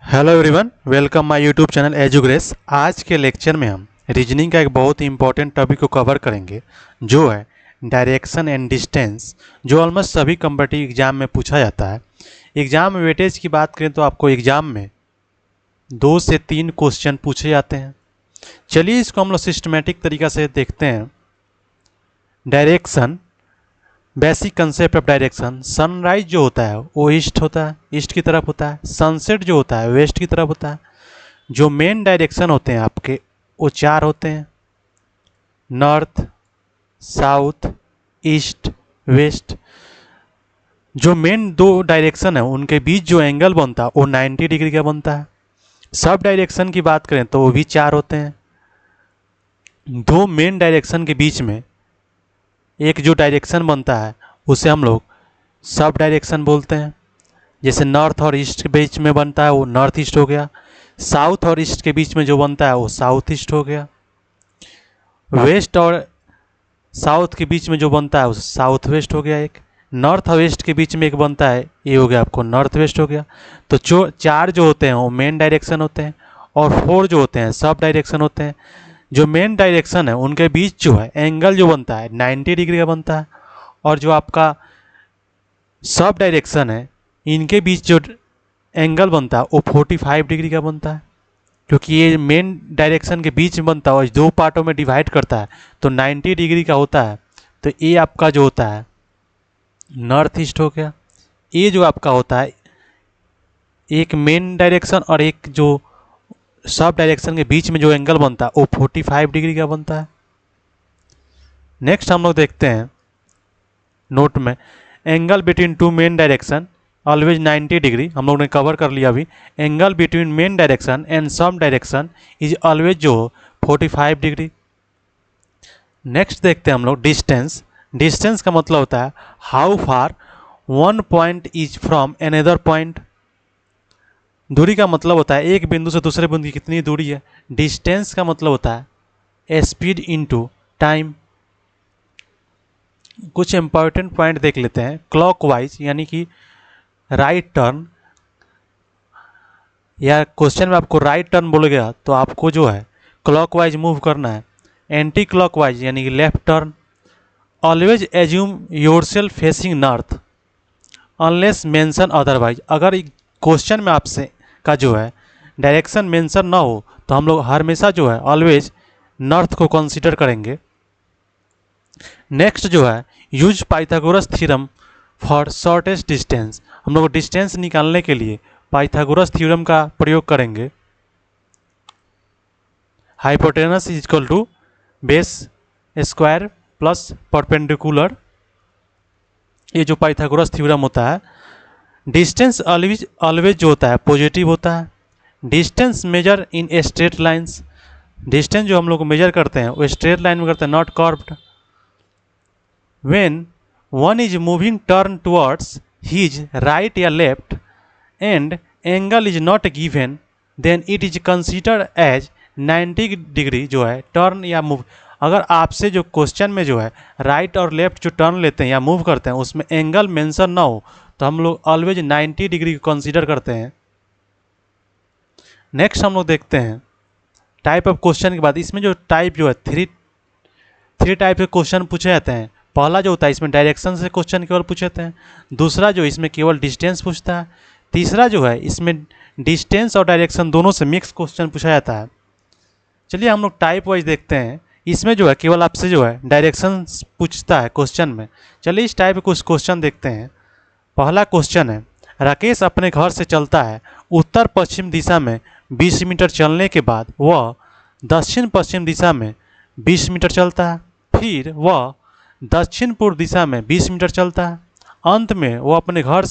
Hello everyone, welcome my YouTube channel Edugrace. आज के lecture में हम रीजनिंग का एक बहुत ही इंपॉर्टेंट टॉपिक को कवर करेंगे, जो है डायरेक्शन एंड डिस्टेंस, जो ऑलमोस्ट सभी कॉम्पिटिटिव एग्जाम में पूछा जाता है। एग्जाम में वेटेज की बात करें तो आपको एग्जाम में 2 से 3 क्वेश्चन पूछे जाते हैं। चलिए इसको हम लोग सिस्टमेटिक तरीका से देखते हैं। Direction, basic concept of direction. Sunrise जो होता है वो ईस्ट होता है, ईस्ट की तरफ होता है। सनसेट जो होता है वेस्ट की तरफ होता है। जो मेन डायरेक्शन होते हैं आपके वो 4 होते हैं: नॉर्थ, साउथ, ईस्ट, वेस्ट। जो मेन 2 डायरेक्शन है उनके बीच जो एंगल बनता है वो 90 डिग्री का बनता है। सब डायरेक्शन की बात करें तो वो भी 4 होते हैं। 2 मेन डायरेक्शन के बीच में एक जो डायरेक्शन बनता है उसे हम लोग सब डायरेक्शन बोलते हैं। जैसे नॉर्थ और ईस्ट के बीच में बनता है वो नॉर्थ ईस्ट हो गया। साउथ और ईस्ट के बीच में जो बनता है वो साउथ ईस्ट हो गया। वेस्ट और साउथ के बीच में जो बनता है वो साउथ वेस्ट हो गया। एक नॉर्थ और वेस्ट के बीच में एक बनता है, ये हो गया आपको नॉर्थ वेस्ट हो गया। तो जो 4 जो होते हैं वो मेन डायरेक्शन होते हैं और 4 जो होते हैं सब डायरेक्शन होते हैं। जो मेन डायरेक्शन है उनके बीच जो है एंगल जो बनता है 90 डिग्री का बनता है, और जो आपका सब डायरेक्शन है इनके बीच जो एंगल बनता है वो 45 डिग्री का बनता है। क्योंकि ये मेन डायरेक्शन के बीच में बनता है और 2 पार्टों में डिवाइड करता है तो 90 डिग्री का होता है। तो ये आपका जो होता है नॉर्थ ईस्ट हो गया। ये जो आपका होता है एक मेन डायरेक्शन और एक जो सब डायरेक्शन के बीच में जो एंगल बनता है वो 45 डिग्री का बनता है। नेक्स्ट हम लोग देखते हैं नोट में, angle between 2 main direction always 90 degree. हम लोग ने कवर कर लिया अभी। Angle between main direction and some direction is always जो 45 डिग्री। नेक्स्ट देखते हैं हम लोग डिस्टेंस। डिस्टेंस का मतलब होता है how far one point is from another point. दूरी का मतलब होता है एक बिंदु से दूसरे बिंदु की कितनी दूरी है। डिस्टेंस का मतलब होता है स्पीड इनटू टाइम। कुछ इंपॉर्टेंट पॉइंट देख लेते हैं। क्लॉकवाइज यानी कि राइट टर्न, या क्वेश्चन में आपको राइट टर्न बोल गया तो आपको जो है क्लॉकवाइज मूव करना है। एंटी क्लॉकवाइज यानी कि left turn. Always assume yourself facing north unless mention otherwise. अगर क्वेश्चन में आपसे का जो है डायरेक्शन मेंशन ना हो तो हम लोग हमेशा जो है ऑलवेज नॉर्थ को कंसीडर करेंगे। नेक्स्ट जो है use Pythagoras theorem for shortest distance. हम लोग डिस्टेंस निकालने के लिए पाइथागोरस थ्योरम का प्रयोग करेंगे। Hypotenuse is equal to base square plus perpendicular. ये जो पाइथागोरस थ्योरम होता है। डिस्टेंस ऑलवेज ऑलवेज जो होता है पॉजिटिव होता है। Distance measure in straight lines. Distance जो हम लोग मेजर करते हैं वो स्ट्रेट लाइन में करते हैं, not curved. When one is moving turn towards his right या left and angle is not given then it is considered as 90 degree जो है टर्न या मूव। अगर आपसे जो क्वेश्चन में जो है राइट और लेफ्ट जो टर्न लेते हैं या मूव करते हैं उसमें एंगल मेंशन ना हो तो हम लोग ऑलवेज 90 डिग्री को कंसीडर करते हैं। नेक्स्ट हम लोग देखते हैं टाइप ऑफ क्वेश्चन के बाद इसमें जो टाइप जो है थ्री टाइप के क्वेश्चन पूछे जाते हैं। पहला जो होता है इसमें डायरेक्शन से क्वेश्चन केवल पूछे जाते हैं। दूसरा जो इसमें केवल डिस्टेंस पूछता है। तीसरा जो है इसमें डिस्टेंस और डायरेक्शन दोनों से मिक्स क्वेश्चन पूछा जाता है। चलिए हम लोग टाइप वाइज देखते हैं। इसमें जो है केवल आपसे जो है डायरेक्शन पूछता है क्वेश्चन में। चलिए इस टाइप के कुछ क्वेश्चन देखते हैं। पहला क्वेश्चन है, राकेश अपने घर से चलता है। उत्तर पश्चिम दिशा में 20 मीटर चलने के बाद वह दक्षिण पश्चिम दिशा में 20 मीटर चलता है। फिर वह दक्षिण पूर्व दिशा में 20 मीटर चलता है। अंत में वह अपने घर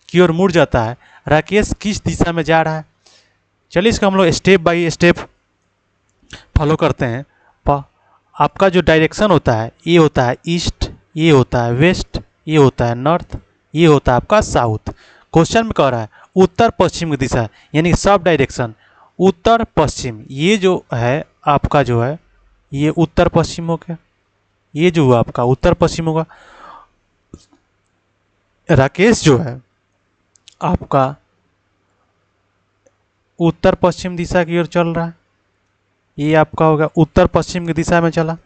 की ओर मुड़ जाता है। राकेश किस दिशा में जा रहा है? चलिए इसको हम लोग स्टेप बाय स्टेप फॉलो करते हैं। आपका जो डायरेक्शन होता है ये होता है ईस्ट, ये होता है वेस्ट, ये होता है नॉर्थ, ये होता है आपका साउथ। क्वेश्चन में कह रहा है उत्तर पश्चिम की दिशा यानी सब डायरेक्शन उत्तर पश्चिम। ये जो है आपका जो है ये उत्तर पश्चिम हो गया। ये जो हुआ आपका उत्तर पश्चिम होगा। राकेश जो है आपका उत्तर पश्चिम दिशा की ओर चल रहा है, ये आपका होगा उत्तर पश्चिम की दिशा में चला।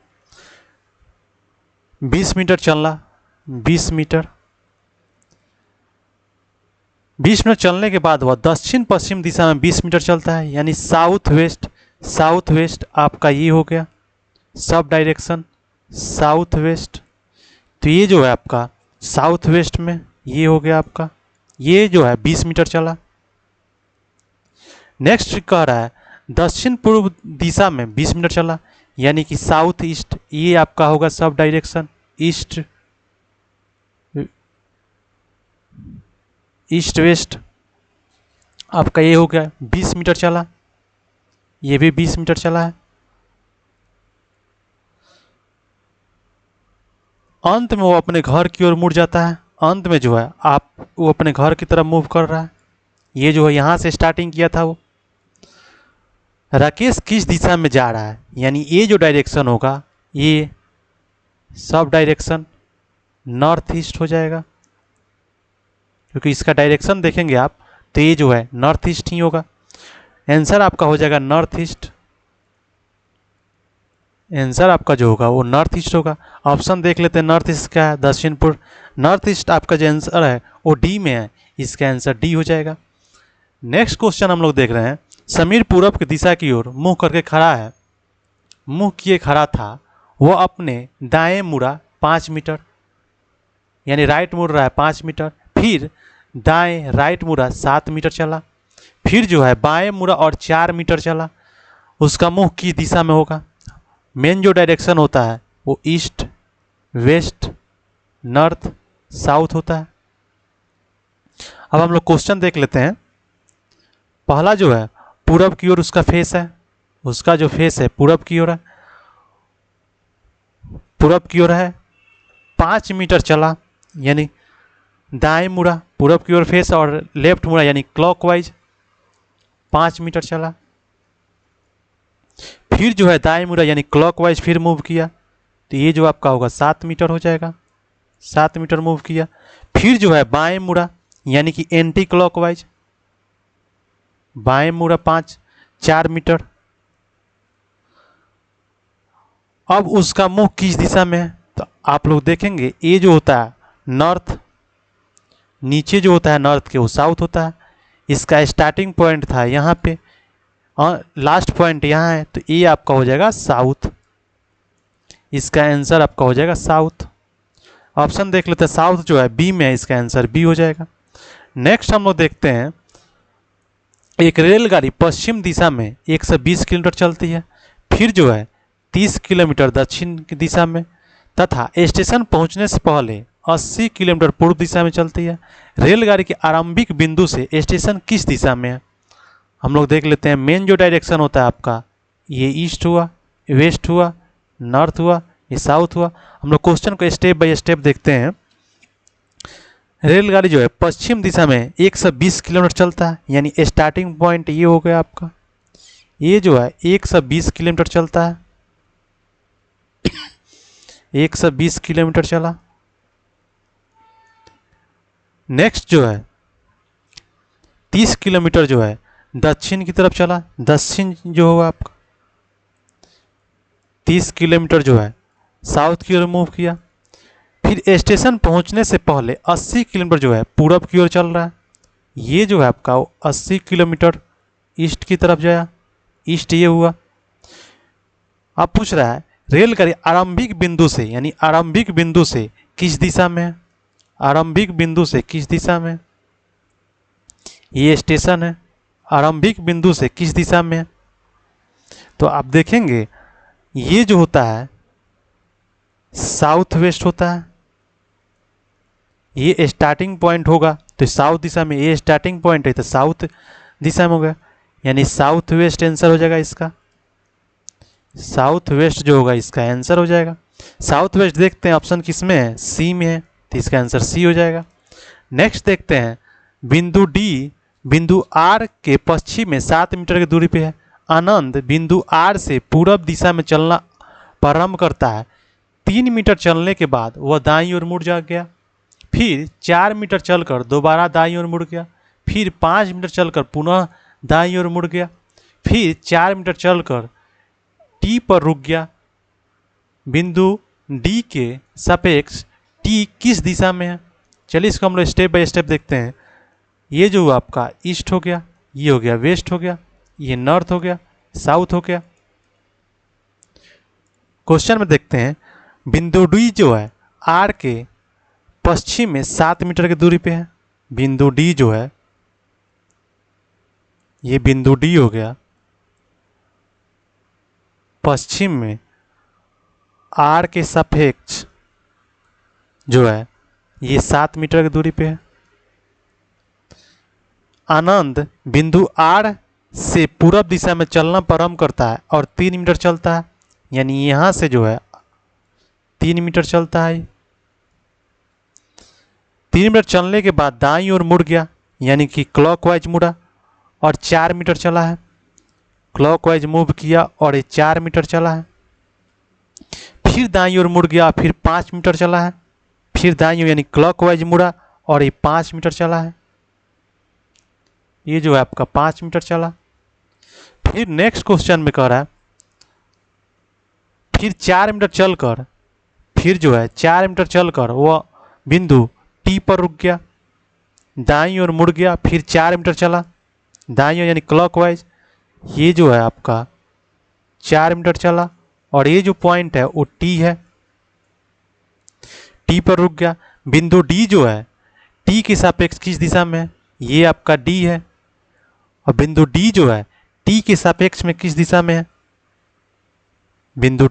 20 मीटर चलना, 20 मीटर, 20 मिनट चलने के बाद वह दक्षिण पश्चिम दिशा में 20 मीटर चलता है, यानी साउथ वेस्ट। साउथ वेस्ट आपका ये हो गया सब डायरेक्शन साउथ वेस्ट। तो ये जो है आपका साउथ वेस्ट में ये हो गया आपका, ये जो है 20 मीटर चला। नेक्स्ट कह रहा है दक्षिण पूर्व दिशा में 20 मीटर चला, यानी कि साउथ ईस्ट, ये आपका होगा sub direction east east west. आपका ये हो गया 20 मीटर चला, ये भी 20 मीटर चला है। अंत में वो अपने घर की ओर मुड़ जाता है। अंत में जो है वो अपने घर की तरफ मूव कर रहा है। ये जो है यहाँ से स्टार्टिंग किया था वो। राकेश किस दिशा में जा रहा है, यानी ये जो डायरेक्शन होगा ये सब डायरेक्शन नॉर्थ ईस्ट हो जाएगा, क्योंकि इसका डायरेक्शन देखेंगे आप तो ये जो है नॉर्थ ईस्ट ही होगा। आंसर आपका हो जाएगा नॉर्थ ईस्ट। आंसर आपका जो होगा वो नॉर्थ ईस्ट होगा। ऑप्शन देख लेते हैं, नॉर्थ ईस्ट क्या है, दक्षिण पूर्व। नॉर्थ ईस्ट आपका जो आंसर है वो डी में है, इसका आंसर डी हो जाएगा। नेक्स्ट क्वेश्चन हम लोग देख रहे हैं, समीर पूरब की दिशा की ओर मुंह करके खड़ा है। मुंह किए खड़ा था, वह अपने दाएं मुड़ा 5 मीटर, यानी राइट मुड़ रहा है 5 मीटर, फिर दाएं राइट मुड़ा 7 मीटर चला, फिर जो है बाएं मुड़ा और 4 मीटर चला। उसका मुंह किस दिशा में होगा? मेन जो डायरेक्शन होता है वो ईस्ट, वेस्ट, नॉर्थ, साउथ होता है। अब हम लोग क्वेश्चन देख लेते हैं। पहला जो है पूरब की ओर उसका फेस है, उसका जो फेस है पूरब की ओर है, पूरब की ओर है। 5 मीटर चला, यानी दाएं मुड़ा, पूरब की ओर फेस, और लेफ्ट मुड़ा यानी क्लॉकवाइज 5 मीटर चला। फिर जो है दाएं मुड़ा यानी क्लॉकवाइज फिर मूव किया, तो ये जो आपका होगा 7 मीटर हो जाएगा। 7 मीटर मूव किया। फिर जो है बाएं मुड़ा यानी कि एंटी क्लॉकवाइज, बाएं मुड़ा 4 मीटर। अब उसका मुंह किस दिशा में है? तो आप लोग देखेंगे ये जो होता है नॉर्थ, नीचे जो होता है नॉर्थ के वो साउथ होता है। इसका स्टार्टिंग पॉइंट था यहाँ पे, लास्ट पॉइंट यहाँ है, तो ये आपका हो जाएगा साउथ। इसका आंसर आपका हो जाएगा साउथ। ऑप्शन देख लेते हैं, साउथ जो है बी में है, इसका आंसर बी हो जाएगा। नेक्स्ट हम लोग देखते हैं, एक रेलगाड़ी पश्चिम दिशा में 120 किलोमीटर चलती है, फिर जो है 30 किलोमीटर दक्षिण की दिशा में, तथा स्टेशन पहुंचने से पहले 80 किलोमीटर पूर्व दिशा में चलती है। रेलगाड़ी के आरंभिक बिंदु से स्टेशन किस दिशा में है? हम लोग देख लेते हैं। मेन जो डायरेक्शन होता है आपका ये ईस्ट हुआ, वेस्ट हुआ, नॉर्थ हुआ, ये साउथ हुआ। हम लोग क्वेश्चन को स्टेप बाय स्टेप देखते हैं। रेलगाड़ी जो है पश्चिम दिशा में 120 किलोमीटर चलता है, यानी स्टार्टिंग पॉइंट ये हो गया आपका, ये जो है 120 किलोमीटर चलता है। 120 किलोमीटर चला। नेक्स्ट जो है 30 किलोमीटर जो है दक्षिण की तरफ चला। दक्षिण जो होगा आपका 30 किलोमीटर जो है साउथ की ओर मूव किया। फिर स्टेशन पहुंचने से पहले 80 किलोमीटर जो है पूरब की ओर चल रहा है। ये जो है आपका 80 किलोमीटर ईस्ट की तरफ जाया, ईस्ट ये हुआ। अब पूछ रहा है रेलगाड़ी आरंभिक बिंदु से, यानी आरंभिक बिंदु से किस दिशा में है? आरंभिक बिंदु से किस दिशा में? ये स्टेशन है, आरंभिक बिंदु से किस दिशा में है? तो आप देखेंगे ये जो होता है साउथ वेस्ट होता है। ये स्टार्टिंग पॉइंट होगा तो साउथ दिशा में, ये स्टार्टिंग पॉइंट है तो साउथ दिशा में होगा, यानी साउथ वेस्ट आंसर हो जाएगा इसका। साउथ वेस्ट जो होगा इसका आंसर हो जाएगा। साउथ वेस्ट देखते हैं ऑप्शन किस में है, सी में है, तो इसका आंसर सी हो जाएगा। नेक्स्ट देखते हैं बिंदु डी बिंदु आर के पश्चिम में 7 मीटर की दूरी पे है। आनंद बिंदु आर से पूरब दिशा में चलना प्रारंभ करता है। 3 मीटर चलने के बाद वह दाईं ओर मुड़ जा गया, फिर 4 मीटर चलकर दोबारा दाईं ओर मुड़ गया, फिर 5 मीटर चलकर पुनः दाईं ओर मुड़ गया। फिर 4 मीटर चलकर टी पर रुक गया। बिंदु डी के सापेक्ष टी किस दिशा में है? चलिए इसको हम लोग स्टेप बाय स्टेप देखते हैं। ये जो आपका ईस्ट हो गया, ये हो गया वेस्ट हो गया, ये नॉर्थ हो गया, साउथ हो गया। क्वेश्चन में देखते हैं, बिंदु डी जो है आर के पश्चिम में 7 मीटर की दूरी पे है। बिंदु डी जो है, ये बिंदु डी हो गया, पश्चिम में आर के सापेक्ष जो है ये 7 मीटर की दूरी पे है। आनंद बिंदु आर से पूरब दिशा में चलना प्रारंभ करता है और 3 मीटर चलता है, यानी यहाँ से जो है 3 मीटर चलता है। 3 मीटर चलने के बाद दाईं ओर मुड़ गया, यानी कि क्लॉकवाइज मुड़ा और 4 मीटर चला है। क्लॉकवाइज मूव किया और ये 4 मीटर चला है। फिर दाईं ओर मुड़ गया, फिर 5 मीटर चला है। फिर दाईं ओर यानी क्लॉकवाइज मुड़ा और ये 5 मीटर चला है। ये जो है आपका 5 मीटर चला। फिर नेक्स्ट क्वेश्चन में कह रहा है, फिर 4 मीटर चलकर, फिर जो है 4 मीटर चलकर वह बिंदु टी पर रुक गया। दाईं ओर मुड़ गया, फिर 4 मीटर चला दाईं ओर यानी क्लॉकवाइज। ये जो है आपका 4 मीटर चला और ये जो पॉइंट है वो टी है। टी पर रुक गया। बिंदु डी जो है टी के सापेक्ष किस दिशा में है? ये आपका डी है। और बिंदु डी जो है टी के सापेक्ष में किस दिशा में है? बिंदु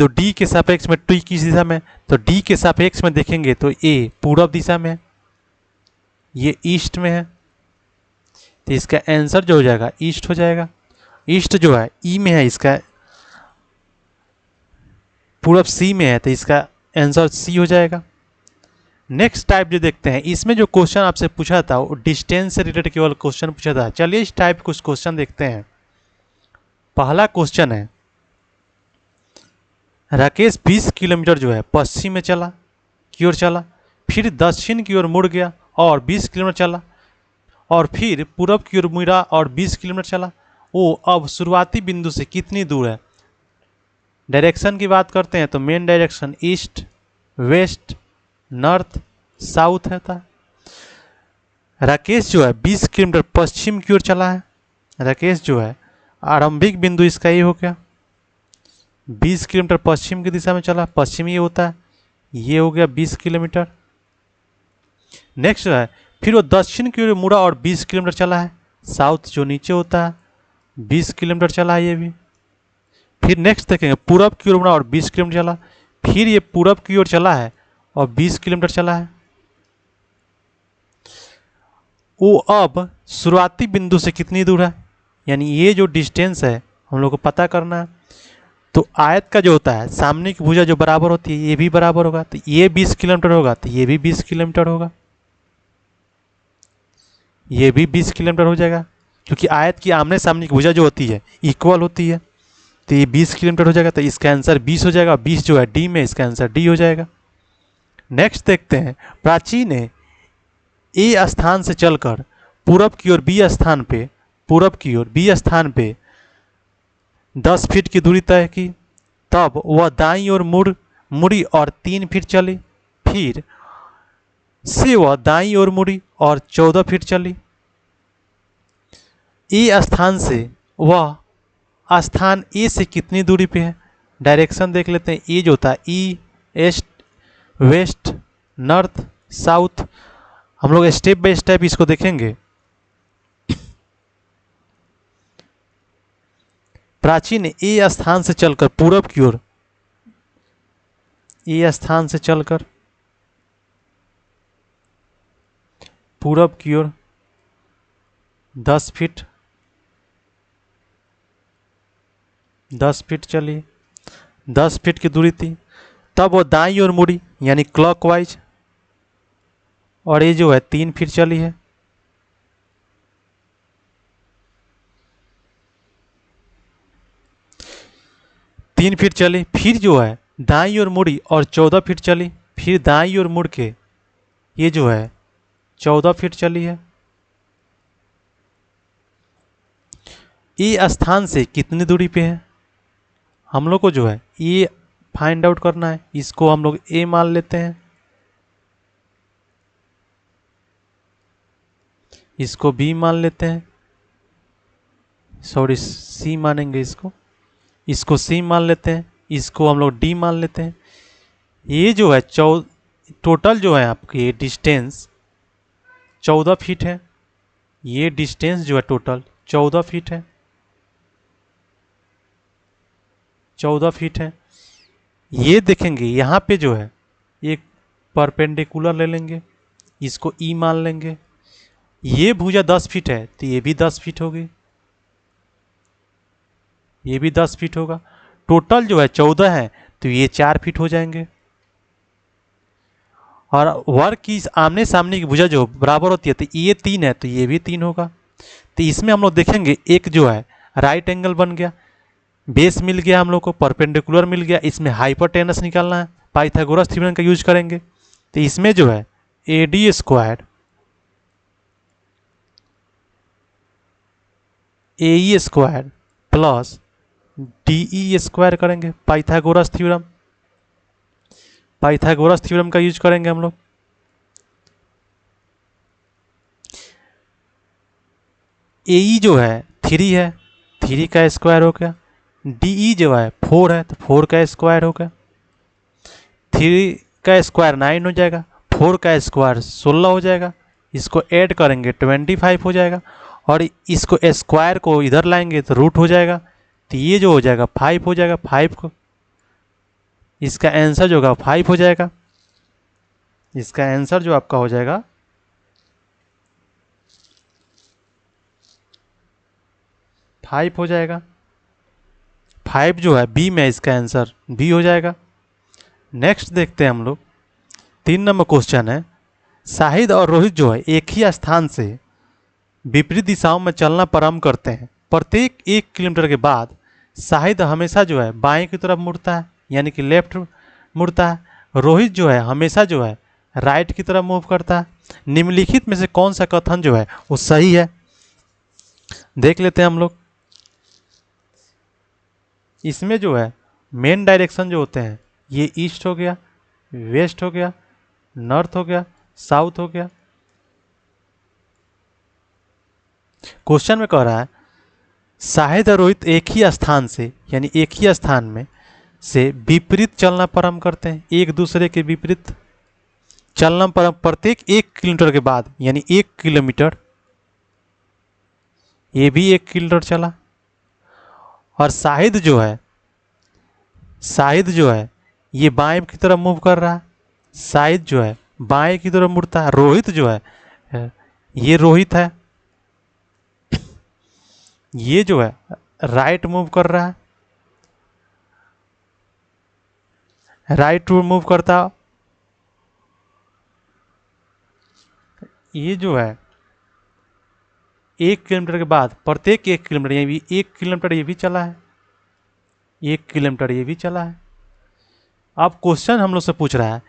डी के सापेक्ष में टी किस दिशा में? तो डी के सापेक्ष में देखेंगे तो ए पूर्व दिशा में है, ये ईस्ट में है। तो इसका आंसर जो हो जाएगा ईस्ट हो जाएगा। ईस्ट जो है ई में है, इसका पूर्व सी में है, तो इसका आंसर सी हो जाएगा। नेक्स्ट टाइप जो देखते हैं, इसमें जो क्वेश्चन आपसे पूछा था वो डिस्टेंस से रिलेटेड केवल क्वेश्चन पूछा था। चलिए इस टाइप कुछ क्वेश्चन देखते हैं। पहला क्वेश्चन है, राकेश 20 किलोमीटर जो है पश्चिम में चला की ओर चला, फिर दक्षिण की ओर मुड़ गया और 20 किलोमीटर चला, और फिर पूरब की ओर मुड़ा और 20 किलोमीटर चला। वो अब शुरुआती बिंदु से कितनी दूर है? डायरेक्शन की बात करते हैं तो main direction east, west, north, south है। राकेश जो है 20 किलोमीटर पश्चिम की ओर चला है। राकेश जो है आरंभिक बिंदु इसका ये हो गया, 20 किलोमीटर पश्चिम की दिशा में चला, पश्चिम ये होता है, ये हो गया 20 किलोमीटर। नेक्स्ट है, फिर वो दक्षिण की ओर मुड़ा और 20 किलोमीटर चला है, साउथ जो नीचे होता है 20 किलोमीटर चला है ये भी। फिर नेक्स्ट देखेंगे, पूरब की ओर मुड़ा और 20 किलोमीटर चला, फिर ये पूरब की ओर चला है और 20 किलोमीटर चला है। वो अब शुरुआती बिंदु से कितनी दूर है, यानी ये जो डिस्टेंस है हम लोग को पता करना है। तो आयत का जो होता है सामने की भुजा जो बराबर होती है ये भी बराबर होगा, तो ये 20 किलोमीटर होगा तो ये भी 20 किलोमीटर होगा, ये भी 20 किलोमीटर हो जाएगा, क्योंकि आयत की आमने सामने की भुजा जो होती है इक्वल होती है। तो ये 20 किलोमीटर हो जाएगा, तो इसका आंसर 20 हो जाएगा। 20 जो है डी में, इसका आंसर डी हो जाएगा। नेक्स्ट देखते हैं, प्राची ने ए स्थान से चलकर पूरब की ओर बी स्थान पे, पूरब की ओर बी स्थान पे 10 फीट की दूरी तय की। तब वह दाईं ओर मुड़ी और 3 फीट चली। फिर से वह दाईं ओर मुड़ी और 14 फीट चली। ए स्थान से वह स्थान ए से कितनी दूरी पे है? डायरेक्शन देख लेते हैं। ए जो होता है ई, ईस्ट, वेस्ट, नॉर्थ, साउथ। हम लोग स्टेप बाय स्टेप इसको देखेंगे। प्राची ने ए स्थान से चलकर पूरब की ओर, ए स्थान से चलकर पूरब की ओर 10 फीट चली, 10 फीट की दूरी थी। तब वो दाईं ओर मुड़ी यानी क्लॉकवाइज, और ये जो है 3 फीट चली है। तीन फीट चली, फिर जो है दाईं ओर मुड़ी और 14 फीट चली। फिर दाईं ओर मुड़ के ये जो है 14 फीट चली है। ए स्थान से कितनी दूरी पे है, हम लोग को जो है ये फाइंड आउट करना है। इसको हम लोग ए मान लेते हैं, इसको बी मान लेते हैं, सॉरी सी मानेंगे इसको सी मान लेते हैं, इसको हम लोग डी मान लेते हैं। ये जो है टोटल जो है आपकी डिस्टेंस 14 फीट है। ये डिस्टेंस जो है टोटल 14 फीट है, 14 फीट है। ये देखेंगे यहाँ पे जो है एक परपेंडिकुलर ले लेंगे, इसको ई मान लेंगे। ये भुजा 10 फीट है तो ये भी 10 फीट होगी, ये भी 10 फीट होगा। टोटल जो है 14 है तो ये 4 फीट हो जाएंगे। और वर्ग की आमने सामने की भुजा जो बराबर होती है तो ये 3 है तो ये भी 3 होगा। तो इसमें हम लोग देखेंगे एक जो है राइट एंगल बन गया, बेस मिल गया हम लोग को, परपेंडिकुलर मिल गया। इसमें हाइपोटेनस निकालना है, पाइथागोरस थ्योरम का यूज करेंगे। तो इसमें जो है A D square A E square plus D E square करेंगे, पाइथागोरस थ्योरम, पाइथागोरस थ्योरम का यूज करेंगे हम लोग। ए ई जो है 3 है, 3 का स्क्वायर हो गया। डी ई जो है 4 है तो 4 का स्क्वायर हो गया। 3 का स्क्वायर 9 हो जाएगा, 4 का स्क्वायर 16 हो जाएगा। इसको ऐड करेंगे 25 हो जाएगा, और इसको स्क्वायर को इधर लाएंगे तो रूट हो जाएगा। तो ये जो हो जाएगा 5 हो जाएगा, 5 को इसका आंसर जो होगा 5 हो जाएगा। इसका आंसर जो आपका हो जाएगा 5 हो जाएगा। 5 जो है बी में, इसका आंसर बी हो जाएगा। नेक्स्ट देखते हैं हम लोग 3 नंबर क्वेश्चन है। शाहिद और रोहित जो है एक ही स्थान से विपरीत दिशाओं में चलना प्रारंभ करते हैं। प्रत्येक 1 किलोमीटर के बाद शाहिद हमेशा जो है बाएं की तरफ मुड़ता है, यानी कि लेफ्ट मुड़ता है। रोहित जो है हमेशा जो है राइट की तरफ मूव करता है। निम्नलिखित में से कौन सा कथन जो है वो सही है, देख लेते हैं हम लोग। इसमें जो है मेन डायरेक्शन जो होते हैं ये ईस्ट हो गया, वेस्ट हो गया, नॉर्थ हो गया, साउथ हो गया। क्वेश्चन में कह रहा है शाहिद और रोहित एक ही स्थान से, यानी एक ही स्थान में से विपरीत चलना प्रारंभ करते हैं, एक दूसरे के विपरीत चलना प्रारंभ प्रत्येक 1 किलोमीटर के बाद, यानी 1 किलोमीटर। ये भी 1 किलोमीटर चला। और शाहिद जो है ये बाएं की तरफ मूव कर रहा है, शाहिद जो है बाएं की तरफ मुड़ता है। रोहित जो है ये रोहित है, ये जो है राइट मूव कर रहा है, राइट मूव करता। ये जो है 1 किलोमीटर के बाद प्रत्येक 1 किलोमीटर, ये भी 1 किलोमीटर ये भी चला है, 1 किलोमीटर ये भी चला है। अब क्वेश्चन हम लोग से पूछ रहा है,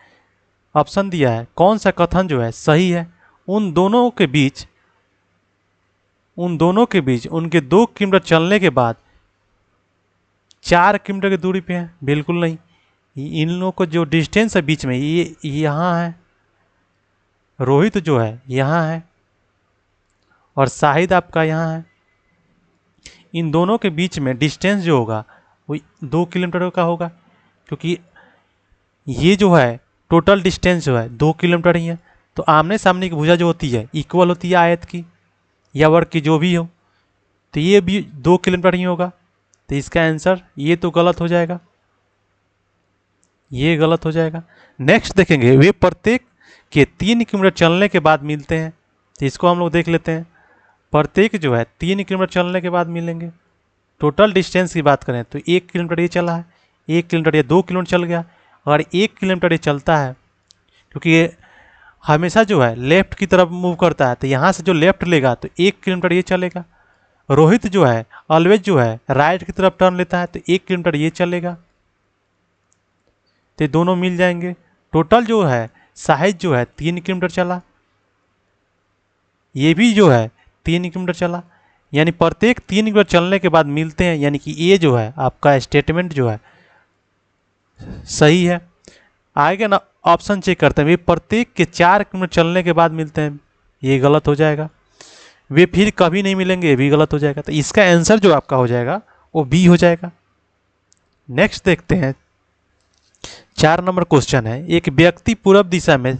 ऑप्शन दिया है कौन सा कथन जो है सही है। उन दोनों के बीच उनके 2 किलोमीटर चलने के बाद 4 किलोमीटर की दूरी पे है, बिल्कुल नहीं। इन लोगों को जो डिस्टेंस है बीच में ये यहाँ है, रोहित जो है यहाँ है और शाहिद आपका यहाँ है। इन दोनों के बीच में डिस्टेंस जो होगा वो 2 किलोमीटर का होगा, क्योंकि ये जो है टोटल डिस्टेंस जो है 2 किलोमीटर ही है। तो आमने सामने की भुजा जो होती है इक्वल होती है आयत की या वर्ग की जो भी हो, तो ये भी 2 किलोमीटर ही होगा। तो इसका आंसर ये तो गलत हो जाएगा, ये गलत हो जाएगा। नेक्स्ट देखेंगे वे प्रत्येक के 3 किलोमीटर चलने के बाद मिलते हैं। तो इसको हम लोग देख लेते हैं। प्रत्येक जो है 3 किलोमीटर चलने के बाद मिलेंगे। टोटल डिस्टेंस की बात करें तो 1 किलोमीटर ये चला है, 1 किलोमीटर ये 2 किलोमीटर चल गया। और 1 किलोमीटर ये चलता है क्योंकि ये हमेशा जो है लेफ्ट की तरफ मूव करता है, तो यहाँ से जो लेफ्ट लेगा तो 1 किलोमीटर ये चलेगा। रोहित जो है ऑलवेज जो है राइट की तरफ टर्न लेता है, तो 1 किलोमीटर ये चलेगा, तो दोनों मिल जाएंगे। टोटल जो है शाहिद जो है 3 किलोमीटर चला, ये भी जो है 3 किलोमीटर चला। यानी प्रत्येक 3 किलोमीटर चलने के बाद मिलते हैं, यानी कि ये जो है आपका स्टेटमेंट जो है सही है। आगे ना ऑप्शन चेक करते हैं, वे प्रत्येक के 4 किलोमीटर चलने के बाद मिलते हैं, ये गलत हो जाएगा। वे फिर कभी नहीं मिलेंगे, ये भी गलत हो जाएगा। तो इसका आंसर जो आपका हो जाएगा वो बी हो जाएगा। नेक्स्ट देखते हैं, 4 नंबर क्वेश्चन है, एक व्यक्ति पूर्व दिशा में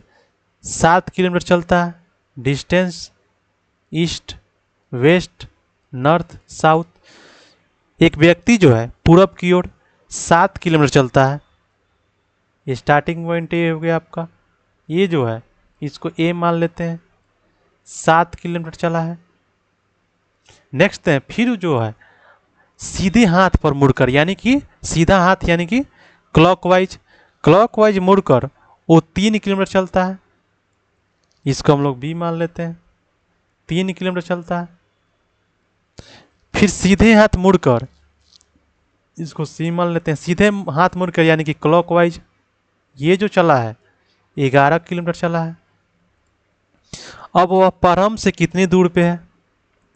7 किलोमीटर चलता है, distance east west north south. एक व्यक्ति जो है पूरब की ओर 7 किलोमीटर चलता है, स्टार्टिंग पॉइंट ये हो गया आपका, ये जो है इसको ए मान लेते हैं, 7 किलोमीटर चला है। नेक्स्ट है, फिर जो है सीधे हाथ पर मुड़कर, यानी कि सीधा हाथ यानी कि क्लॉकवाइज मुड़कर वो 3 किलोमीटर चलता है, इसको हम लोग बी मान लेते हैं, 3 किलोमीटर चलता है। फिर सीधे हाथ मुड़कर, इसको सी मान लेते हैं, सीधे हाथ मुड़कर यानी कि क्लॉकवाइज, ये जो चला है 11 किलोमीटर चला है। अब वह प्रारंभ से कितनी दूर पे है,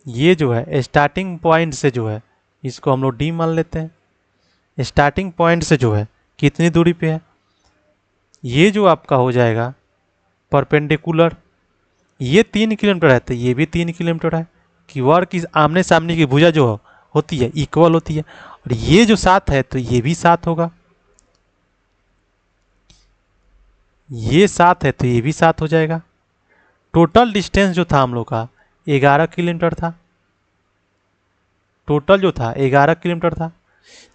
ये जो है स्टार्टिंग पॉइंट से जो है, इसको हम लोग डी मान लेते हैं, स्टार्टिंग पॉइंट से जो है कितनी दूरी पे है, ये जो आपका हो जाएगा परपेंडिकुलर, ये 3 किलोमीटर है तो ये भी 3 किलोमीटर है, कि वर्ग की आमने सामने की भुजा जो होती है इक्वल होती है, और ये जो 7 है तो ये भी 7 होगा, ये 7 है तो ये भी 7 हो जाएगा। टोटल डिस्टेंस जो था हम लोग का 11 किलोमीटर था, टोटल जो था 11 किलोमीटर था,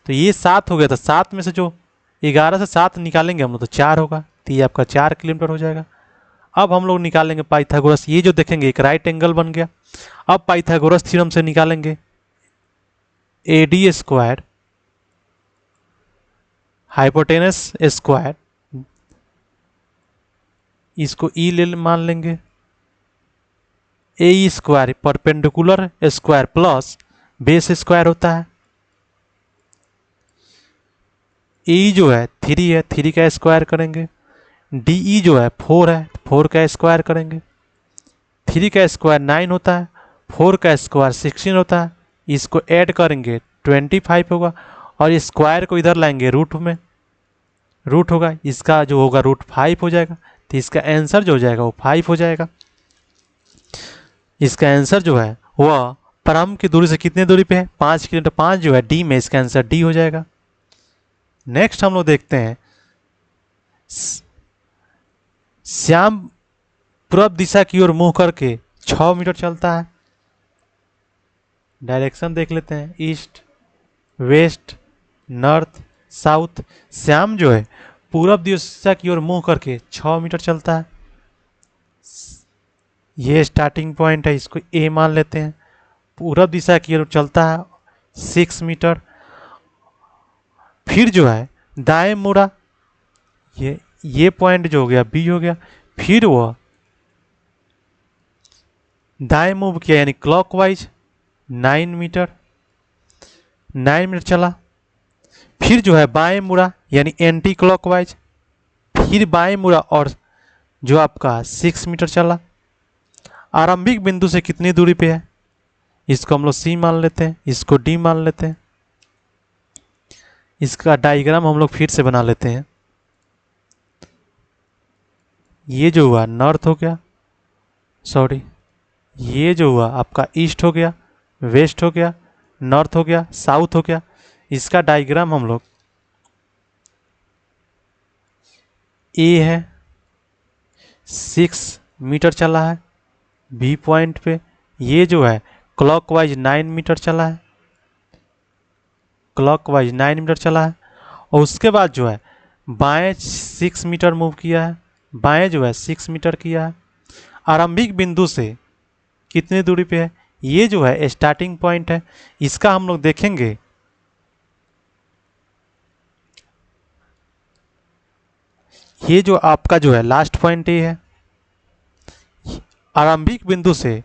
तो ये 7 हो गया था, 7 में से जो 11 से 7 निकालेंगे हम लोग तो 4 होगा, तो ये आपका 4 किलोमीटर हो जाएगा। अब हम लोग निकालेंगे पाइथागोरस, ये जो देखेंगे एक राइट एंगल बन गया। अब पाइथागोरस थ्योरम से निकालेंगे AD स्क्वायर हाइपोटेनस स्क्वायर, इसको ई ले मान लेंगे, A square perpendicular square plus base square होता है, ए जो है 3 है, 3 का स्क्वायर करेंगे, डी जो है 4 है, 4 का स्क्वायर करेंगे, 3 का स्क्वायर 9 होता है, 4 का स्क्वायर 16 होता है, इसको ऐड करेंगे 25 होगा, और स्क्वायर को इधर लाएंगे रूट में, रूट होगा इसका जो होगा √5 हो जाएगा, तो इसका आंसर जो हो जाएगा वो 5 हो जाएगा। इसका आंसर जो है वह प्रारंभ की दूरी से कितनी दूरी पे है, 5 किलोमीटर, 5 जो है डी में, इसका आंसर डी हो जाएगा। नेक्स्ट हम लोग देखते हैं, श्याम पूर्व दिशा की ओर मुंह करके 6 मीटर चलता है, डायरेक्शन देख लेते हैं, east west north south. Shyam जो है पूर्व दिशा की ओर मुंह करके 6 मीटर चलता है, ये स्टार्टिंग पॉइंट है, इसको ए मान लेते हैं, पूर्व दिशा की ओर चलता है 6 मीटर। फिर जो है दाएं मुड़ा, ये पॉइंट जो हो गया बी हो गया, फिर वह दाएं मूव किया यानी क्लॉकवाइज 9 मीटर, 9 मिनट चला। फिर जो है बाएं मुड़ा यानी एंटी क्लॉकवाइज, फिर बाएं मुड़ा और जो आपका 6 मीटर चला। आरंभिक बिंदु से कितनी दूरी पे है, इसको हम लोग सी मान लेते हैं, इसको डी मान लेते हैं। इसका डायग्राम हम लोग फिर से बना लेते हैं, ये जो हुआ नॉर्थ हो गया, सॉरी ये जो हुआ आपका ईस्ट हो गया, वेस्ट हो गया, नॉर्थ हो गया, साउथ हो गया। इसका डायग्राम हम लोग, ए है 6 मीटर चला है बी पॉइंट पे, ये जो है क्लॉकवाइज 9 मीटर चला है, क्लॉकवाइज 9 मीटर चला है, और उसके बाद जो है बाएं 6 मीटर मूव किया है, बाएं जो है 6 मीटर किया है। आरंभिक बिंदु से कितनी दूरी पे है, ये जो है स्टार्टिंग पॉइंट है, इसका हम लोग देखेंगे ये जो आपका जो है लास्ट पॉइंट ये है। आरंभिक बिंदु से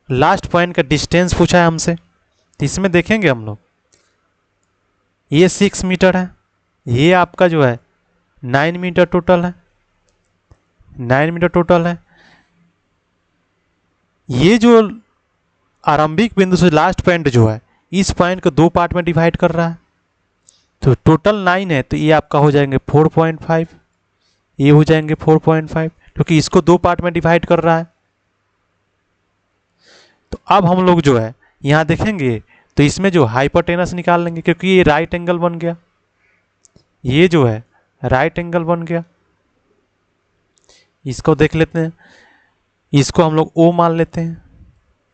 लास्ट पॉइंट का डिस्टेंस पूछा है हमसे, तो इसमें देखेंगे हम लोग ये 6 मीटर है, ये आपका जो है 9 मीटर टोटल है, 9 मीटर टोटल है। ये जो आरंभिक बिंदु से लास्ट पॉइंट जो है इस पॉइंट को 2 पार्ट में डिवाइड कर रहा है, तो टोटल 9 है, तो ये आपका हो जाएंगे 4.5, ये हो जाएंगे 4.5 क्योंकि इसको 2 पार्ट में डिवाइड कर रहा है। तो अब हम लोग जो है यहाँ देखेंगे तो इसमें जो हाइपोटेनस निकाल लेंगे क्योंकि ये राइट एंगल बन गया, ये जो है राइट एंगल बन गया। इसको देख लेते हैं, इसको हम लोग O मान लेते हैं,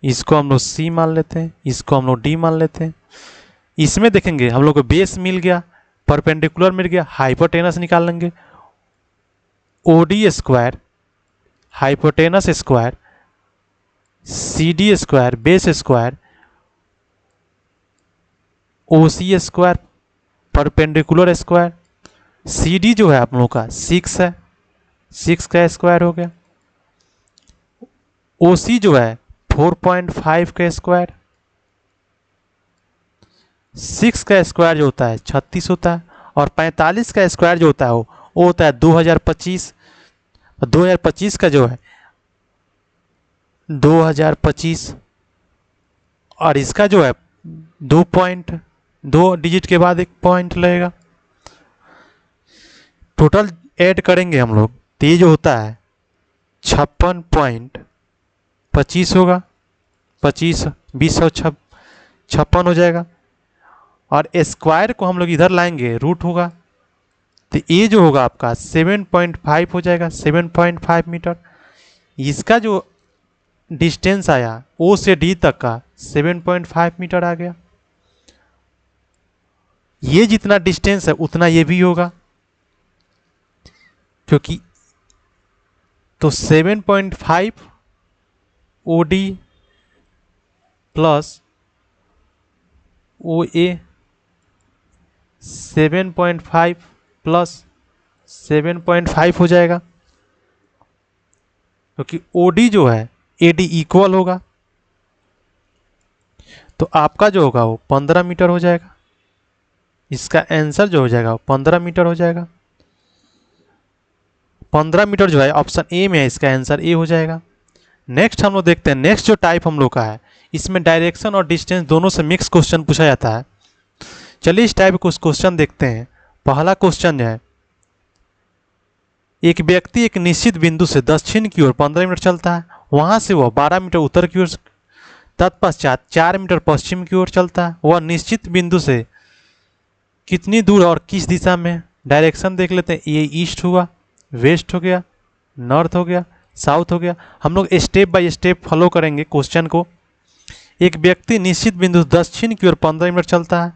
इसको हम लोग C मान लेते हैं, इसको हम लोग D मान लेते हैं। इसमें देखेंगे हम लोग को बेस मिल गया, परपेंडिकुलर मिल गया, हाइपोटेनस निकाल लेंगे। OD square hypotenuse square CD square base square OC square perpendicular square. CD जो है आप लोगों का 6 है, 6 का स्क्वायर हो गया। OC जो है 4.5 का स्क्वायर, 6 का स्क्वायर जो होता है 36 होता है, और 45 का स्क्वायर जो होता है वो होता है 2025। 2025 का जो है 2025, और इसका जो है 2 डिजिट के बाद एक पॉइंट लगेगा। टोटल ऐड करेंगे हम लोग तो ये जो होता है 56.25 होगा, 25 56 हो जाएगा, और स्क्वायर को हम लोग इधर लाएंगे रूट होगा, तो ये जो होगा आपका 7.5 हो जाएगा, 7.5 मीटर। इसका जो डिस्टेंस आया O से D तक का 7.5 मीटर आ गया। ये जितना डिस्टेंस है उतना ये भी होगा, क्योंकि तो 7.5 OD प्लस OA 7.5 प्लस 7.5 हो जाएगा, क्योंकि OD जो है AD इक्वल होगा, तो आपका जो होगा वो 15 मीटर हो जाएगा। इसका आंसर जो हो जाएगा वो 15 मीटर हो जाएगा। 15 मीटर जो है ऑप्शन ए में है, इसका आंसर ए हो जाएगा। नेक्स्ट हम लोग देखते हैं, नेक्स्ट जो टाइप हम लोग का है इसमें डायरेक्शन और डिस्टेंस दोनों से मिक्स क्वेश्चन पूछा जाता है। चलिए इस टाइप कुछ क्वेश्चन देखते हैं। पहला क्वेश्चन जो है, एक व्यक्ति एक निश्चित बिंदु से दक्षिण की ओर 15 मीटर चलता है, वहां से वह 12 मीटर उत्तर की ओर, तत्पश्चात 4 मीटर पश्चिम की ओर चलता है। वह निश्चित बिंदु से कितनी दूर और किस दिशा में? डायरेक्शन देख लेते हैं, ये ईस्ट हुआ, वेस्ट हो गया, नॉर्थ हो गया, साउथ हो गया। हम लोग स्टेप बाय स्टेप फॉलो करेंगे क्वेश्चन को। एक व्यक्ति निश्चित बिंदु दक्षिण की ओर 15 मीटर चलता है,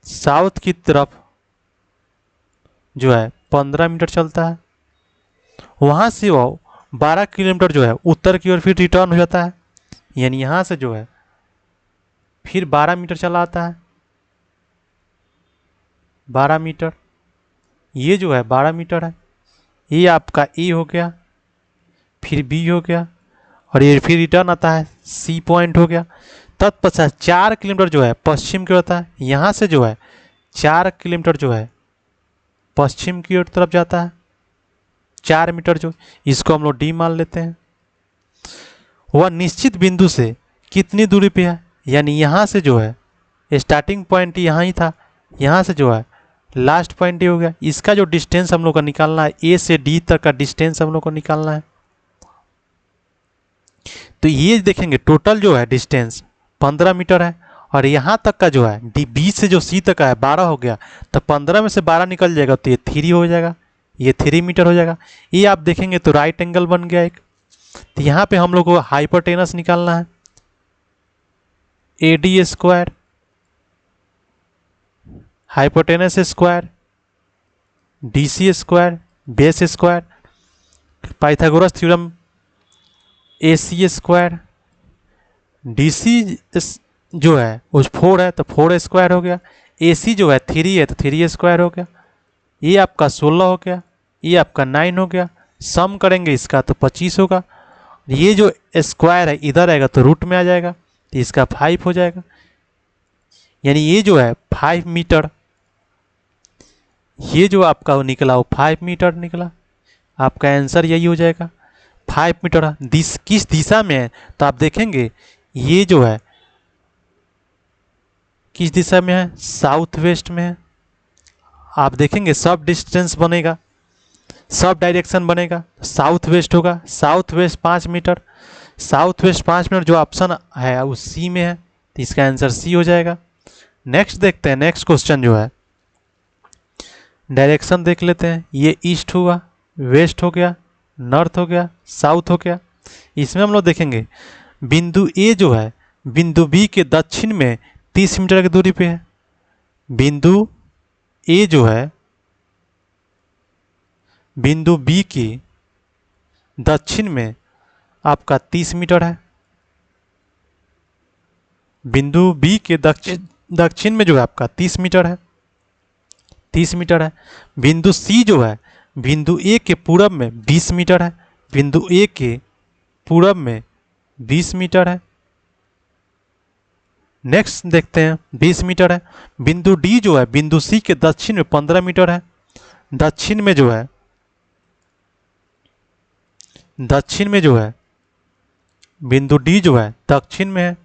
साउथ की तरफ जो है 15 मीटर चलता है, वहाँ से वो 12 किलोमीटर जो है उत्तर की ओर फिर रिटर्न हो जाता है, यानी यहाँ से जो है फिर 12 मीटर चला आता है, 12 मीटर, ये जो है 12 मीटर है। ये आपका ए हो गया, फिर बी हो गया, और ये फिर रिटर्न आता है, सी पॉइंट हो गया। तत्पश्चात 4 किलोमीटर जो है पश्चिम की ओर होता है, यहाँ से जो है 4 किलोमीटर जो है पश्चिम की ओर तरफ जाता है, 4 मीटर जो, इसको हम लोग डी मान लेते हैं। वह निश्चित बिंदु से कितनी दूरी पे है, यानी यहाँ से जो है स्टार्टिंग पॉइंट यहाँ ही था, यहाँ से जो है लास्ट पॉइंट ये हो गया। इसका जो डिस्टेंस हम लोग को निकालना है, ए से डी तक का डिस्टेंस हम लोग को निकालना है। तो ये देखेंगे टोटल जो है डिस्टेंस 15 मीटर है, और यहाँ तक का जो है डी बी से जो सी तक का है 12 हो गया, तो 15 में से 12 निकल जाएगा तो ये 3 हो जाएगा, ये 3 मीटर हो जाएगा। ये आप देखेंगे तो राइट एंगल बन गया एक। तो यहाँ पे हम लोग को हाइपोटेनस निकालना है, A D square hypotenuse square D C square base square, Pythagoras theorem A C square, D C जो है वो 4 है तो 4 स्क्वायर हो गया, ए सी जो है 3 है तो 3 स्क्वायर हो गया। ये आपका 16 हो गया, ये आपका 9 हो गया। सम करेंगे इसका तो 25 होगा। ये जो स्क्वायर है इधर आएगा तो रूट में आ जाएगा, तो इसका 5 हो जाएगा, यानी ये जो है 5 मीटर, ये जो आपका वो निकला वो 5 मीटर निकला। आपका आंसर यही हो जाएगा, 5 मीटर है। किस दिशा में है, तो आप देखेंगे ये जो है किस दिशा में है, साउथ वेस्ट में है। आप देखेंगे सब डिस्टेंस बनेगा, सब डायरेक्शन बनेगा, साउथ वेस्ट होगा, south west 5 metre, south west 5 minute जो ऑप्शन है वो सी में है, तो इसका आंसर सी हो जाएगा। नेक्स्ट देखते हैं, नेक्स्ट क्वेश्चन जो है डायरेक्शन देख लेते हैं। ये ईस्ट हुआ, वेस्ट हो गया, नॉर्थ हो गया, साउथ हो गया। इसमें हम लोग देखेंगे बिंदु ए जो है बिंदु बी के दक्षिण में 30 मीटर की दूरी पे है। बिंदु ए जो है बिंदु बी के दक्षिण में आपका 30 मीटर है। बिंदु बी के दक्षिण में जो है आपका 30 मीटर है, 30 मीटर है। बिंदु सी जो है बिंदु ए के पूरब में 20 मीटर है। बिंदु ए के पूरब में 20 मीटर है। नेक्स्ट देखते हैं, 20 मीटर है। बिंदु डी जो है बिंदु सी के दक्षिण में 15 मीटर है। दक्षिण में जो है बिंदु डी जो है दक्षिण में है,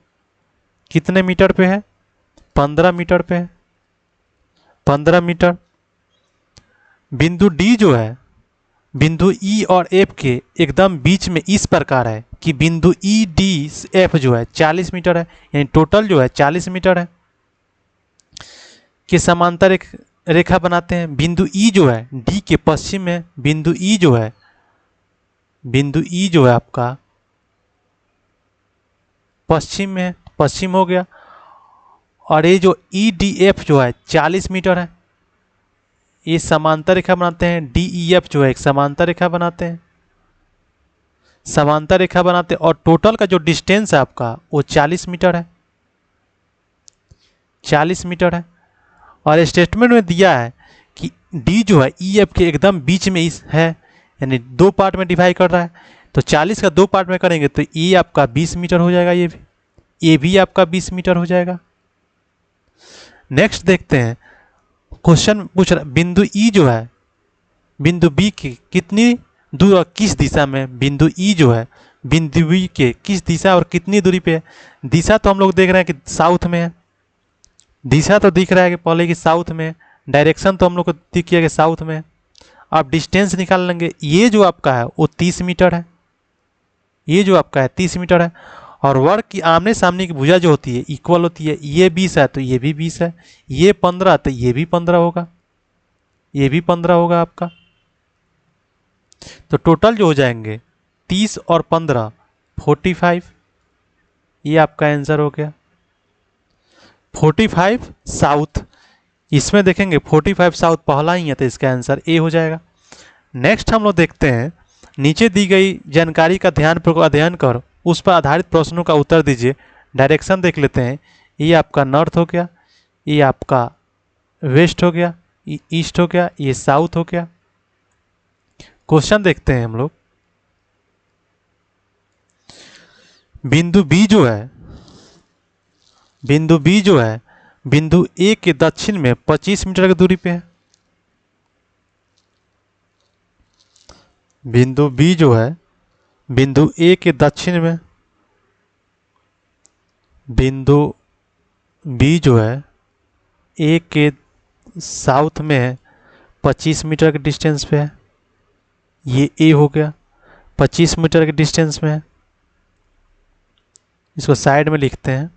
कितने मीटर पे है, 15 मीटर पे है, 15 मीटर। बिंदु डी जो है बिंदु ई और एफ के एकदम बीच में इस प्रकार है कि बिंदु ई डी एफ जो है 40 मीटर है, यानी टोटल जो है 40 मीटर है। कि समांतर रेखा बनाते हैं। बिंदु ई जो है डी के पश्चिम में, बिंदु ई जो है आपका पश्चिम में, पश्चिम हो गया। और ये जो ई डी एफ जो है 40 मीटर है, ये समांतर रेखा बनाते हैं। डी ई एफ जो है एक समांतर रेखा बनाते हैं, समांतर रेखा बनाते हैं। और टोटल का जो डिस्टेंस है आपका वो 40 मीटर है, 40 मीटर है। और स्टेटमेंट में दिया है कि डी जो है ई एफ के एकदम बीच में इस है, यानी दो पार्ट में डिवाइड कर रहा है। तो 40 का दो पार्ट में करेंगे तो ये आपका 20 मीटर हो जाएगा, ये भी आपका 20 मीटर हो जाएगा। नेक्स्ट देखते हैं, क्वेश्चन पूछ रहा बिंदु ई जो है बिंदु बी की कितनी दूर और किस दिशा में, बिंदु ई जो है बिंदु बी के किस दिशा और कितनी दूरी पे है। दिशा तो हम लोग देख रहे हैं कि साउथ में है, दिशा तो दिख रहा है कि पहले की साउथ में, डायरेक्शन तो हम लोग को दिख गया कि साउथ में। आप डिस्टेंस निकाल लेंगे, ये जो आपका है वो 30 मीटर है, ये जो आपका है 30 मीटर है। और वर्ग की आमने सामने की भुजा जो होती है इक्वल होती है, ये 20 है तो ये भी 20 है, ये 15 तो ये भी 15 होगा, ये भी 15 होगा आपका। तो टोटल जो हो जाएंगे 30 और 15 45, ये आपका आंसर हो गया 45 साउथ। इसमें देखेंगे 45 साउथ पहला ही है तो इसका आंसर ए हो जाएगा। नेक्स्ट हम लोग देखते हैं, नीचे दी गई जानकारी का ध्यानपूर्वक अध्ययन कर उस पर आधारित प्रश्नों का उत्तर दीजिए। डायरेक्शन देख लेते हैं, ये आपका नॉर्थ हो गया, ये आपका वेस्ट हो गया, ये ईस्ट हो गया, ये साउथ हो गया। क्वेश्चन देखते हैं हम लोग, बिंदु बी जो है बिंदु ए के दक्षिण में 25 मीटर की दूरी पे है। बिंदु बी जो है बिंदु ए के दक्षिण में, बिंदु बी जो है ए के साउथ में है, 25 मीटर के डिस्टेंस पे है। ये ए हो गया, 25 मीटर के डिस्टेंस में है। इसको साइड में लिखते हैं,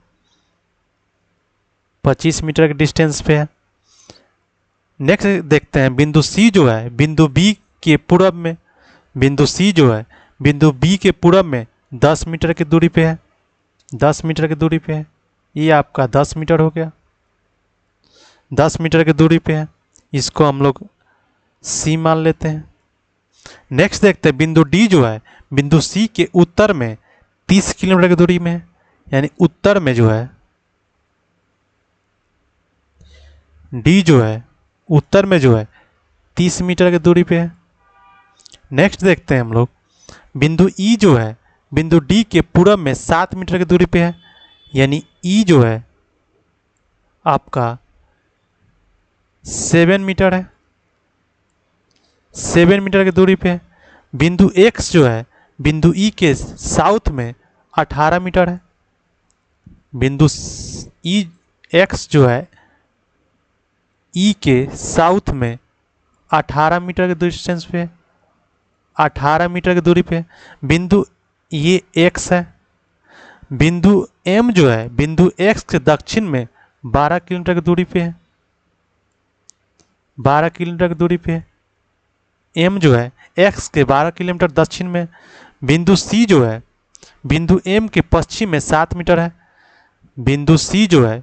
25 मीटर के डिस्टेंस पे है। नेक्स्ट देखते हैं, बिंदु सी जो है बिंदु बी के पूरब में, बिंदु सी जो है बिंदु बी के पूरब में 10 मीटर की दूरी पे है, 10 मीटर की दूरी पे है। ये आपका 10 मीटर हो गया, 10 मीटर की दूरी पे है। इसको हम लोग सी मान लेते हैं। नेक्स्ट देखते हैं, बिंदु डी जो है बिंदु सी के उत्तर में 30 किलोमीटर की दूरी में है, यानी उत्तर में जो है डी जो है उत्तर में जो है 30 मीटर की दूरी पे है। नेक्स्ट देखते हैं हम लोग, बिंदु ई जो है बिंदु डी के पूरब में 7 मीटर की दूरी पे है, यानी ई जो है आपका 7 मीटर है, 7 मीटर की दूरी पे है। बिंदु एक्स जो है बिंदु ई के साउथ में 18 मीटर है। बिंदु ई एक्स जो है ई के साउथ में 18 मीटर के डिस्टेंस पे है, 18 मीटर की दूरी पे है। बिंदु ये एक्स है। बिंदु एम जो है बिंदु एक्स के दक्षिण में 12 किलोमीटर की दूरी पे है, 12 किलोमीटर की दूरी पे है। एम जो है एक्स के 12 किलोमीटर दक्षिण में। बिंदु सी जो है बिंदु एम के पश्चिम में 7 मीटर है। बिंदु सी जो है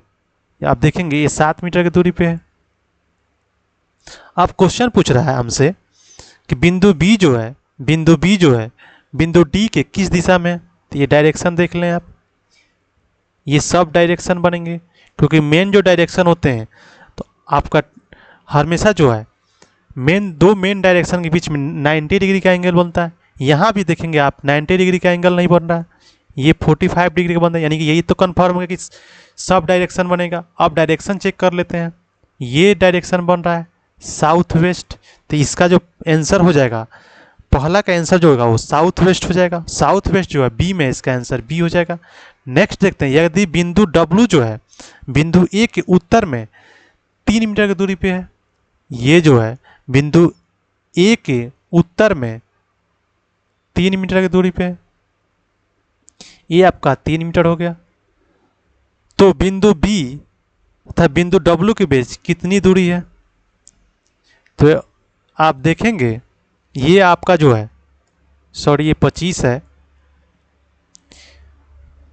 आप देखेंगे ये 7 मीटर की दूरी पे है। अब क्वेश्चन पूछ रहा है हमसे कि बिंदु बी जो है बिंदु डी के किस दिशा में है। तो ये डायरेक्शन देख लें आप, ये सब डायरेक्शन बनेंगे क्योंकि मेन जो डायरेक्शन होते हैं तो आपका हमेशा जो है दो मेन डायरेक्शन के बीच में 90 डिग्री का एंगल बनता है। यहाँ भी देखेंगे आप 90 डिग्री का एंगल नहीं बन रहा है, ये 45 डिग्री का बन रहा है, यानी कि यही तो कन्फर्म है कि सब डायरेक्शन बनेगा। अब डायरेक्शन चेक कर लेते हैं। ये डायरेक्शन बन रहा है साउथ वेस्ट, तो इसका जो आंसर हो जाएगा पहला का आंसर जो होगा वो साउथ वेस्ट हो जाएगा। साउथ वेस्ट जो है बी में, इसका आंसर बी हो जाएगा। नेक्स्ट देखते हैं, यदि बिंदु डब्लू जो है बिंदु ए के उत्तर में 3 मीटर की दूरी पे है, ये जो है बिंदु ए के उत्तर में 3 मीटर की दूरी पे है, ये आपका 3 मीटर हो गया। तो बिंदु बी तथा बिंदु डब्लू के बीच कितनी दूरी है। तो आप देखेंगे ये आपका जो है सॉरी ये 25 है,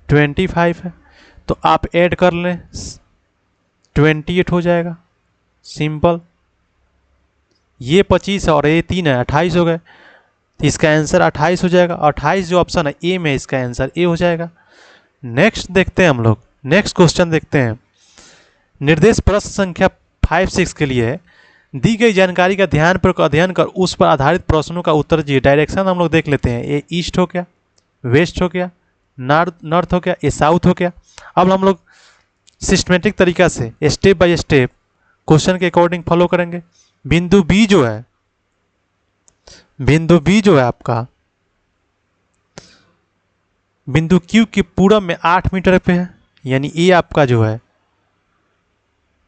25 है, तो आप ऐड कर लें 28 हो जाएगा। सिंपल, ये 25 है और ये 3 है, 28 हो गए। तो इसका आंसर 28 हो जाएगा। 28 जो ऑप्शन है ए में, इसका आंसर ए हो जाएगा। नेक्स्ट देखते हैं हम लोग, नेक्स्ट क्वेश्चन देखते हैं। निर्देश प्रश्न संख्या 5-6 के लिए है, दी गई जानकारी का ध्यानपूर्वक अध्ययन कर उस पर आधारित प्रश्नों का उत्तर दीजिए। डायरेक्शन हम लोग देख लेते हैं, ये ईस्ट हो गया, वेस्ट हो गया, नॉर्थ हो गया, ये साउथ हो गया। अब हम लोग सिस्टमेटिक तरीका से स्टेप बाय स्टेप क्वेश्चन के अकॉर्डिंग फॉलो करेंगे। बिंदु बी जो है आपका बिंदु क्यू के पूरब में 8 मीटर पे है, यानी ये आपका जो है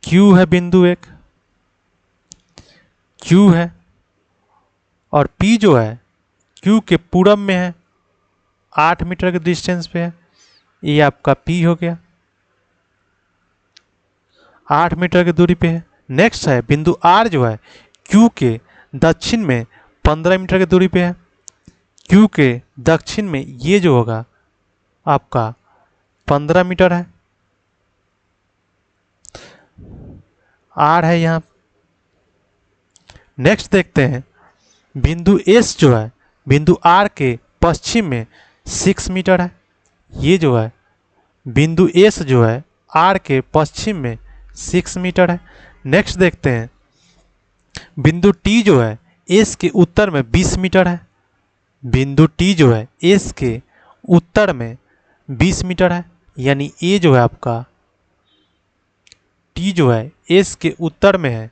क्यू है, बिंदु एक क्यू है। और पी जो है क्यू के पूरब में है, 8 मीटर के डिस्टेंस पे है, ये आपका पी हो गया, 8 मीटर की दूरी पे है। नेक्स्ट है बिंदु आर जो है क्यू के दक्षिण में 15 मीटर की दूरी पे है। क्यू के दक्षिण में ये जो होगा आपका 15 मीटर है, आर है यहाँ। नेक्स्ट देखते हैं बिंदु एस जो है बिंदु आर के पश्चिम में 6 मीटर है, ये जो है बिंदु एस जो है आर के पश्चिम में 6 मीटर है। नेक्स्ट देखते हैं बिंदु टी जो है एस के उत्तर में 20 मीटर है। बिंदु टी जो है एस के उत्तर में 20 मीटर है, यानी ए जो है आपका टी जो है एस के उत्तर में है,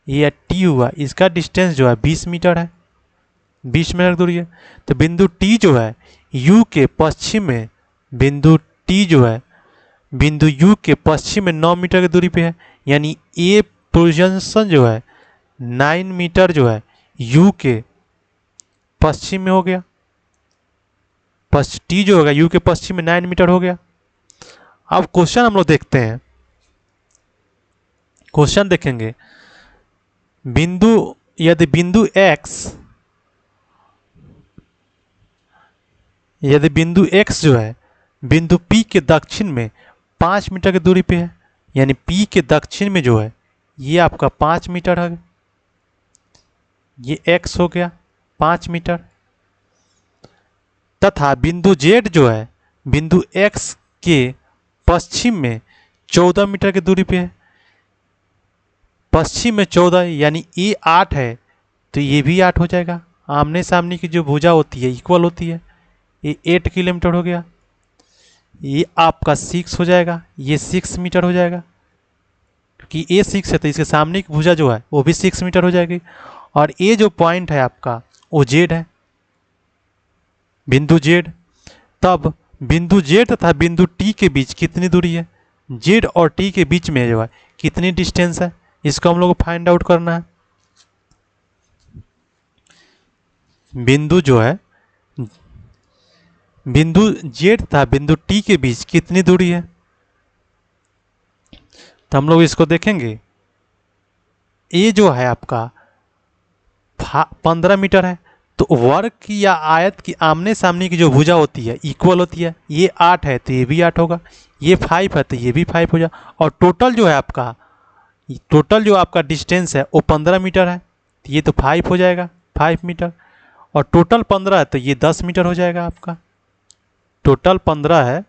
ये टी हुआ, इसका डिस्टेंस जो है 20 मीटर है, 20 मीटर की दूरी है। तो बिंदु टी जो है यू के पश्चिम में, बिंदु टी जो है बिंदु यू के पश्चिम में 9 मीटर की दूरी पे है, यानी ए पोजीशन जो है 9 मीटर जो है यू के पश्चिम में हो गया। टी जो होगा यू के पश्चिम में 9 मीटर हो गया। अब क्वेश्चन हम लोग देखते हैं, क्वेश्चन देखेंगे यदि बिंदु एक्स जो है बिंदु पी के दक्षिण में 5 मीटर की दूरी पे है, यानी पी के दक्षिण में जो है ये आपका 5 मीटर है, ये एक्स हो गया 5 मीटर। तथा बिंदु जेड जो है बिंदु एक्स के पश्चिम में 14 मीटर की दूरी पे है, पश्चिम में 14 यानी ये 8 है, तो ये भी 8 हो जाएगा। आमने सामने की जो भुजा होती है इक्वल होती है, ये 8 किलोमीटर हो गया, ये आपका 6 हो जाएगा, ये 6 मीटर हो जाएगा, क्योंकि ये 6 है तो इसके सामने की भुजा जो है वो भी 6 मीटर हो जाएगी। और ये जो पॉइंट है आपका वो जेड है, बिंदु जेड। तब बिंदु जेड तथा बिंदु टी के बीच कितनी दूरी है, जेड और टी के बीच में जो है कितनी डिस्टेंस है, इसको हम लोग को फाइंड आउट करना है। बिंदु जो है बिंदु जेड तथा बिंदु टी के बीच कितनी दूरी है, तो हम लोग इसको देखेंगे। ये जो है आपका 15 मीटर है, तो वर्ग की या आयत की आमने सामने की जो भुजा होती है इक्वल होती है। ये 8 है तो ये भी 8 होगा, ये 5 है तो ये भी 5 हो जाए। और टोटल जो है आपका, टोटल जो आपका डिस्टेंस है वो 15 मीटर है, तो ये तो 5 हो जाएगा, 5 मीटर। और टोटल 15 है तो ये 10 मीटर हो जाएगा आपका। टोटल 15 है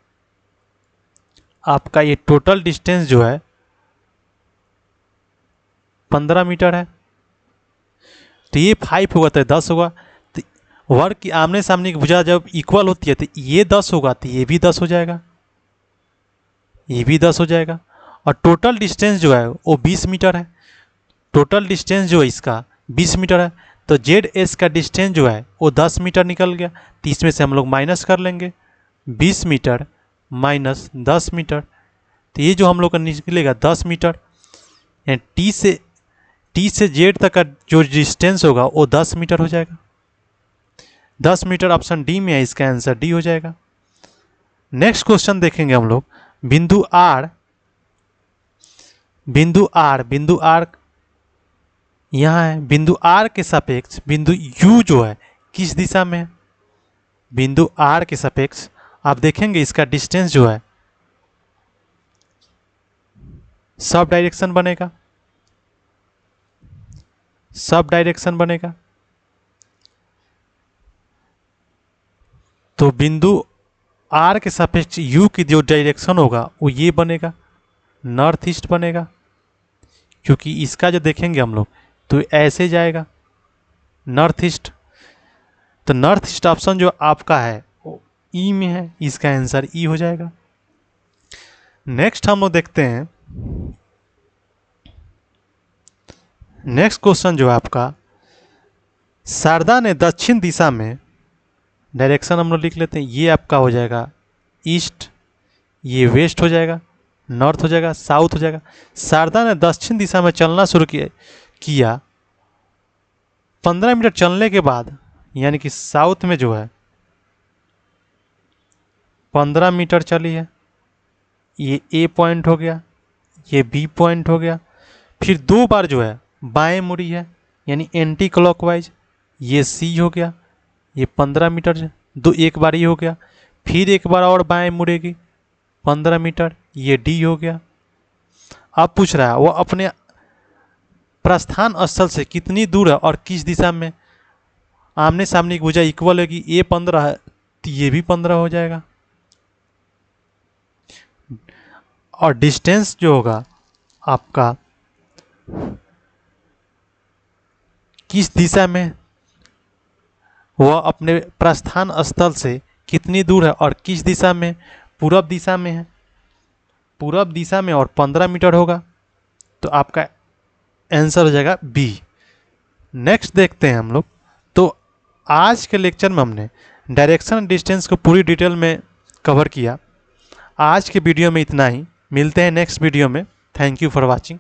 आपका, ये टोटल डिस्टेंस जो है 15 मीटर है, तो ये 5 होगा तो 10 होगा। तो वर्ग की आमने सामने की भुजा जब इक्वल होती है तो ये 10 होगा तो ये भी 10 हो जाएगा, ये भी 10 हो जाएगा। और टोटल डिस्टेंस जो है वो 20 मीटर है। टोटल डिस्टेंस जो है इसका 20 मीटर है, तो जेड एस का डिस्टेंस जो है वो 10 मीटर निकल गया। तो इसमें से हम लोग माइनस कर लेंगे, 20 मीटर माइनस 10 मीटर, तो ये जो हम लोग का निकलेगा 10 मीटर। यानी टी से जेड तक का जो डिस्टेंस होगा वो 10 मीटर हो जाएगा। 10 मीटर ऑप्शन डी में है, इसका आंसर डी हो जाएगा। नेक्स्ट क्वेश्चन देखेंगे हम लोग। बिंदु आर यहाँ है। बिंदु आर के सापेक्ष बिंदु यू जो है किस दिशा में है, बिंदु आर के सापेक्ष आप देखेंगे इसका डिस्टेंस जो है सब डायरेक्शन बनेगा, सब डायरेक्शन बनेगा। तो बिंदु आर के सापेक्ष यू की जो डायरेक्शन होगा वो ये बनेगा, नॉर्थ ईस्ट बनेगा। क्योंकि इसका जो देखेंगे हम लोग तो ऐसे जाएगा नॉर्थ ईस्ट। तो नॉर्थ ईस्ट ऑप्शन जो आपका है वो ई में है, इसका आंसर ई हो जाएगा। नेक्स्ट हम लोग देखते हैं। नेक्स्ट क्वेश्चन जो है आपका, शारदा ने दक्षिण दिशा में, डायरेक्शन हम लोग लिख लेते हैं, ये आपका हो जाएगा ईस्ट, ये वेस्ट हो जाएगा, नॉर्थ हो जाएगा, साउथ हो जाएगा। शारदा ने दक्षिण दिशा में चलना शुरू किया 15 मीटर चलने के बाद, यानी कि साउथ में जो है 15 मीटर चली है, ये ए पॉइंट हो गया, ये बी पॉइंट हो गया। फिर 2 बार जो है बाएं मुड़ी है, यानी एंटी क्लॉकवाइज, ये सी हो गया, ये 15 मीटर एक बार ये हो गया। फिर एक बार और बाएं मुड़ेगी 15 मीटर, ये डी हो गया। अब पूछ रहा है वो अपने प्रस्थान स्थल से कितनी दूर है और किस दिशा में, आमने सामने की भुजा इक्वल होगी, ये 15 है तो ये भी 15 हो जाएगा। और डिस्टेंस जो होगा आपका किस दिशा में, वह अपने प्रस्थान स्थल से कितनी दूर है और किस दिशा में, पूरब दिशा में है, पूरब दिशा में, और 15 मीटर होगा, तो आपका आंसर हो जाएगा बी। नेक्स्ट देखते हैं हम लोग। तो आज के लेक्चर में हमने डायरेक्शन डिस्टेंस को पूरी डिटेल में कवर किया। आज के वीडियो में इतना ही, मिलते हैं नेक्स्ट वीडियो में। Thank you for watching.